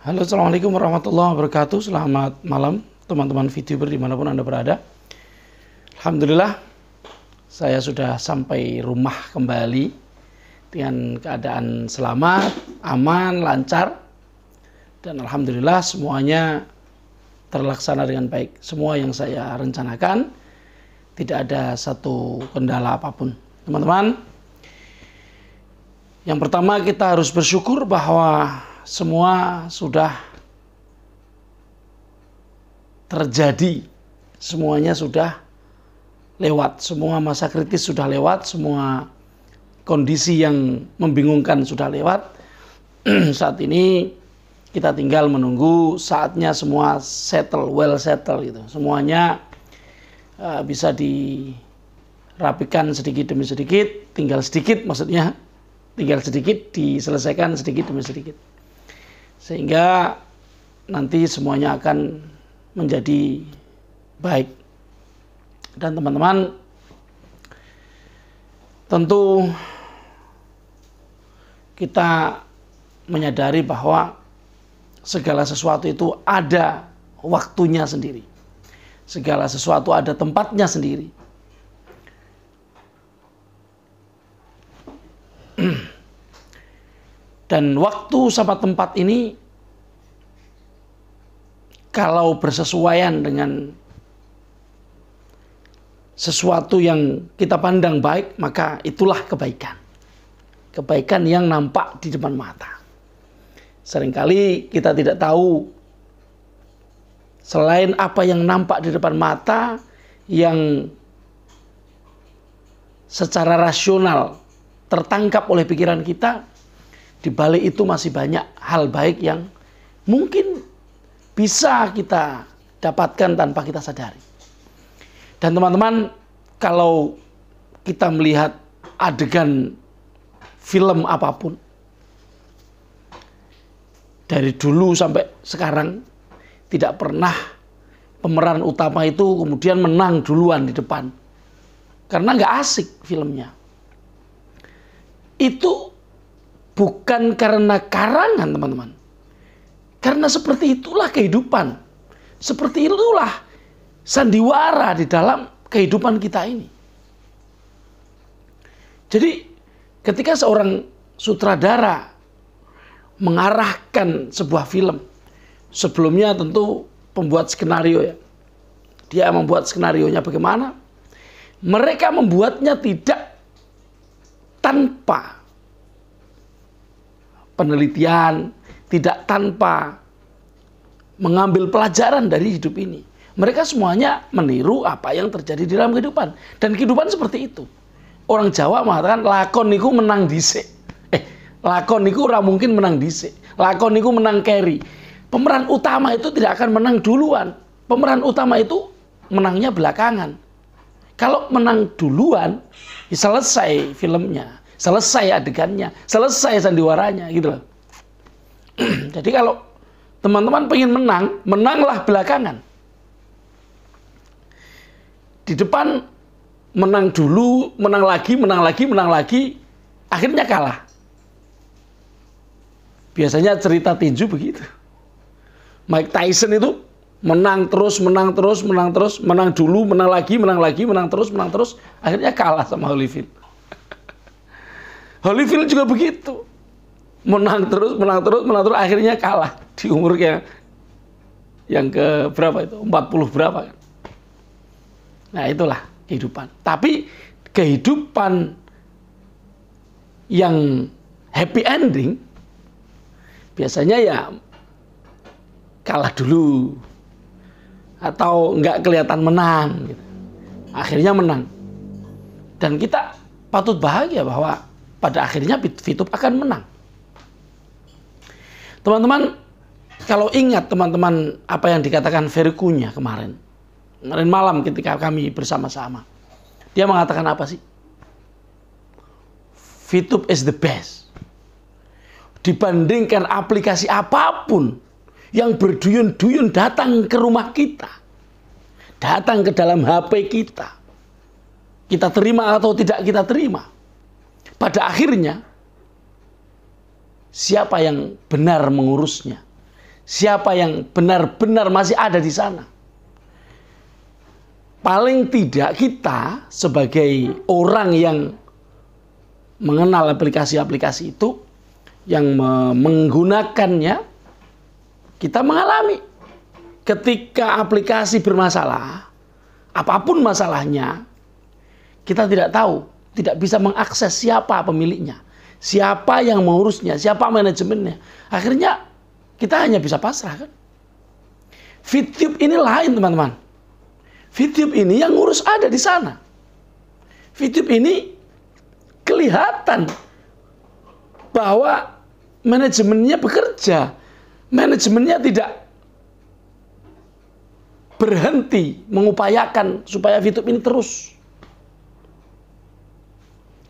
Halo, assalamualaikum warahmatullahi wabarakatuh. Selamat malam teman-teman VTuber dimanapun Anda berada. Alhamdulillah, saya sudah sampai rumah kembali dengan keadaan selamat, aman, lancar. Dan alhamdulillah semuanya terlaksana dengan baik. Semua yang saya rencanakan, tidak ada satu kendala apapun. Teman-teman, yang pertama kita harus bersyukur bahwa semua sudah terjadi, semuanya sudah lewat, semua masa kritis sudah lewat, semua kondisi yang membingungkan sudah lewat. Saat ini kita tinggal menunggu saatnya semua settle, well settle gitu. Semuanya bisa dirapikan sedikit demi sedikit, tinggal sedikit diselesaikan sedikit demi sedikit. Sehingga nanti semuanya akan menjadi baik. Dan teman-teman, tentu kita menyadari bahwa segala sesuatu itu ada waktunya sendiri. Segala sesuatu ada tempatnya sendiri. Dan waktu sama tempat ini kalau bersesuaian dengan sesuatu yang kita pandang baik, maka itulah kebaikan. Kebaikan yang nampak di depan mata. Seringkali kita tidak tahu selain apa yang nampak di depan mata yang secara rasional tertangkap oleh pikiran kita, di balik itu masih banyak hal baik yang mungkin bisa kita dapatkan tanpa kita sadari. Dan teman-teman, kalau kita melihat adegan film apapun, dari dulu sampai sekarang, tidak pernah pemeran utama itu kemudian menang duluan di depan. Karena nggak asik filmnya. Itu bukan karena karangan, teman-teman. Karena seperti itulah kehidupan. Seperti itulah sandiwara di dalam kehidupan kita ini. Jadi ketika seorang sutradara mengarahkan sebuah film, sebelumnya tentu pembuat skenario ya. Dia membuat skenarionya bagaimana? Mereka membuatnya tidak tanpa penelitian, tidak tanpa mengambil pelajaran dari hidup ini. Mereka semuanya meniru apa yang terjadi di dalam kehidupan. Dan kehidupan seperti itu. Orang Jawa mengatakan lakon niku menang dhisik. Lakon niku ora mungkin menang dhisik. Lakon niku menang keri. Pemeran utama itu tidak akan menang duluan. Pemeran utama itu menangnya belakangan. Kalau menang duluan, ya selesai filmnya. Selesai adegannya, selesai sandiwaranya gitu loh. Jadi kalau teman-teman pengen menang, menanglah belakangan. Di depan menang dulu, menang lagi, akhirnya kalah. Biasanya cerita tinju begitu. Mike Tyson itu menang terus, menang dulu, menang terus, akhirnya kalah sama Holyfield. Holyfield juga begitu. Menang terus, akhirnya kalah di umur yang ke berapa itu? 40 berapa kan? Nah, itulah kehidupan. Tapi kehidupan yang happy ending biasanya ya kalah dulu atau nggak kelihatan menang gitu. Akhirnya menang. Dan kita patut bahagia bahwa pada akhirnya VTube akan menang. Teman-teman, kalau ingat teman-teman apa yang dikatakan Ferry Cunha kemarin malam ketika kami bersama-sama. Dia mengatakan apa sih? VTube is the best. Dibandingkan aplikasi apapun yang berduyun-duyun datang ke rumah kita. Datang ke dalam HP kita. Kita terima atau tidak kita terima. Pada akhirnya siapa yang benar mengurusnya, siapa yang benar-benar masih ada di sana. Paling tidak kita sebagai orang yang mengenal aplikasi-aplikasi itu, yang menggunakannya, kita mengalami ketika aplikasi bermasalah, apapun masalahnya, kita tidak tahu, tidak bisa mengakses siapa pemiliknya, siapa yang mengurusnya, siapa manajemennya. Akhirnya kita hanya bisa pasrah kan. VTube ini lain teman-teman. VTube ini yang ngurus ada di sana. VTube ini kelihatan bahwa manajemennya bekerja. Manajemennya tidak berhenti mengupayakan supaya VTube ini terus.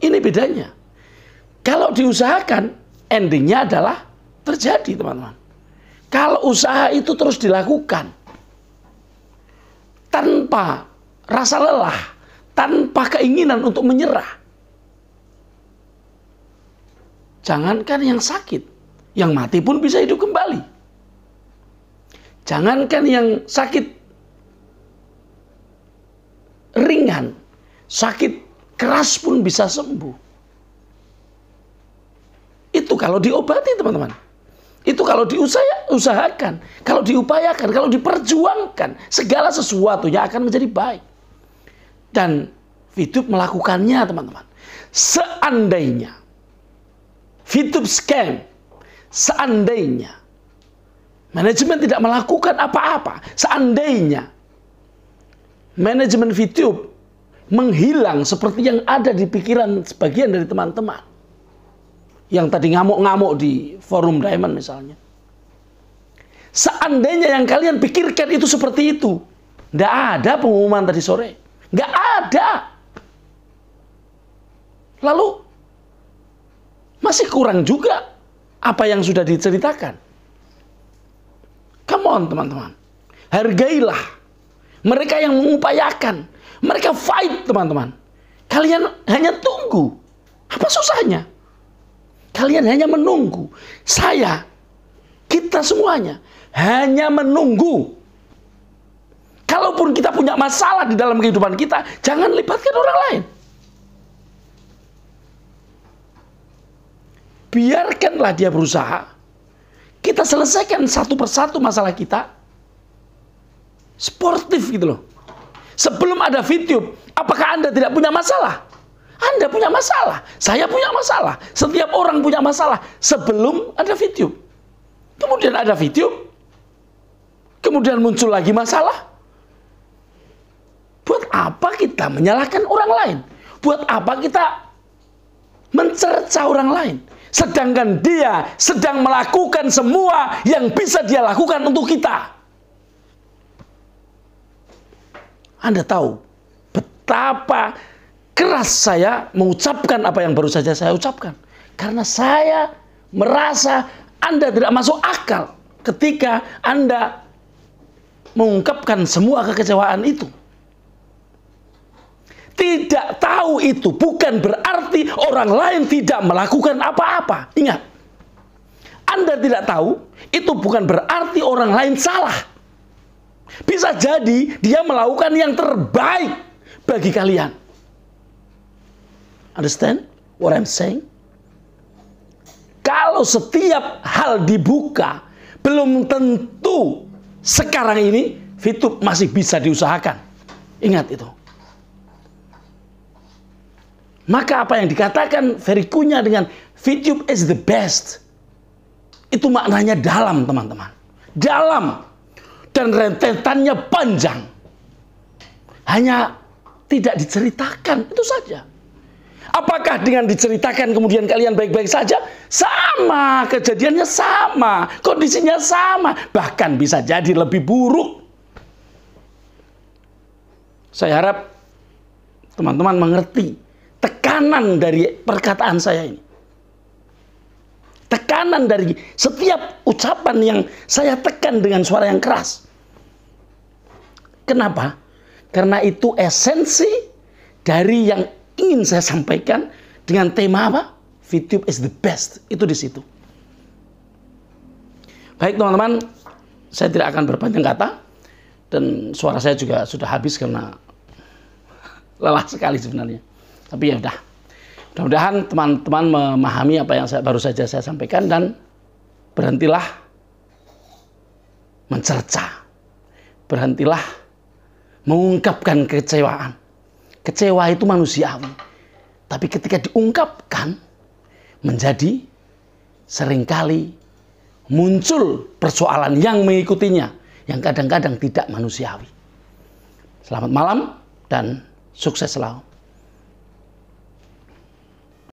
Ini bedanya. Kalau diusahakan, endingnya adalah terjadi, teman-teman. Kalau usaha itu terus dilakukan tanpa rasa lelah, tanpa keinginan untuk menyerah, jangankan yang sakit, yang mati pun bisa hidup kembali. Jangankan yang sakit ringan, sakit keras pun bisa sembuh. Itu kalau diobati, teman-teman. Itu kalau diusahakan, kalau diupayakan, kalau diperjuangkan, segala sesuatunya akan menjadi baik. Dan VTube melakukannya, teman-teman. Seandainya VTube scam, seandainya manajemen tidak melakukan apa-apa, seandainya manajemen VTube menghilang seperti yang ada di pikiran sebagian dari teman-teman yang tadi ngamuk-ngamuk di forum Diamond misalnya. Seandainya yang kalian pikirkan itu seperti itu, nggak ada pengumuman tadi sore, nggak ada. Lalu masih kurang juga apa yang sudah diceritakan. Come on teman-teman, hargailah mereka yang mengupayakan, mereka fight teman-teman. Kalian hanya tunggu, apa susahnya? Kalian hanya menunggu. Saya, kita semuanya hanya menunggu. Kalaupun kita punya masalah di dalam kehidupan kita, jangan libatkan orang lain. Biarkanlah dia berusaha. Kita selesaikan satu persatu masalah kita. Sportif gitu loh. Sebelum ada VTube, apakah Anda tidak punya masalah? Anda punya masalah, saya punya masalah, setiap orang punya masalah sebelum ada VTube. Kemudian ada VTube, kemudian muncul lagi masalah. Buat apa kita menyalahkan orang lain? Buat apa kita mencerca orang lain? Sedangkan dia sedang melakukan semua yang bisa dia lakukan untuk kita. Anda tahu betapa keras saya mengucapkan apa yang baru saja saya ucapkan. Karena saya merasa Anda tidak masuk akal ketika Anda mengungkapkan semua kekecewaan itu. Tidak tahu itu bukan berarti orang lain tidak melakukan apa-apa. Ingat, Anda tidak tahu itu bukan berarti orang lain salah. Bisa jadi dia melakukan yang terbaik bagi kalian. Understand what I'm saying? Kalau setiap hal dibuka, belum tentu sekarang ini VTube masih bisa diusahakan. Ingat itu. Maka apa yang dikatakan Ferry Cunha dengan VTube is the best, itu maknanya dalam, teman-teman. Dalam. Dan rentetannya panjang. Hanya tidak diceritakan, itu saja. Apakah dengan diceritakan kemudian kalian baik-baik saja? Sama, kejadiannya sama, kondisinya sama, bahkan bisa jadi lebih buruk. Saya harap teman-teman mengerti tekanan dari perkataan saya ini. Tekanan dari setiap ucapan yang saya tekan dengan suara yang keras. Kenapa? Karena itu esensi dari yang ingin saya sampaikan dengan tema apa? VTube is the best. Itu di situ. Baik teman-teman, saya tidak akan berpanjang kata. Dan suara saya juga sudah habis karena lelah sekali sebenarnya. Tapi ya udah. Mudah-mudahan teman-teman memahami apa yang baru saja saya sampaikan dan berhentilah mencerca. Berhentilah mengungkapkan kekecewaan. Kecewa itu manusiawi. Tapi ketika diungkapkan menjadi seringkali muncul persoalan yang mengikutinya yang kadang-kadang tidak manusiawi. Selamat malam dan sukses selalu.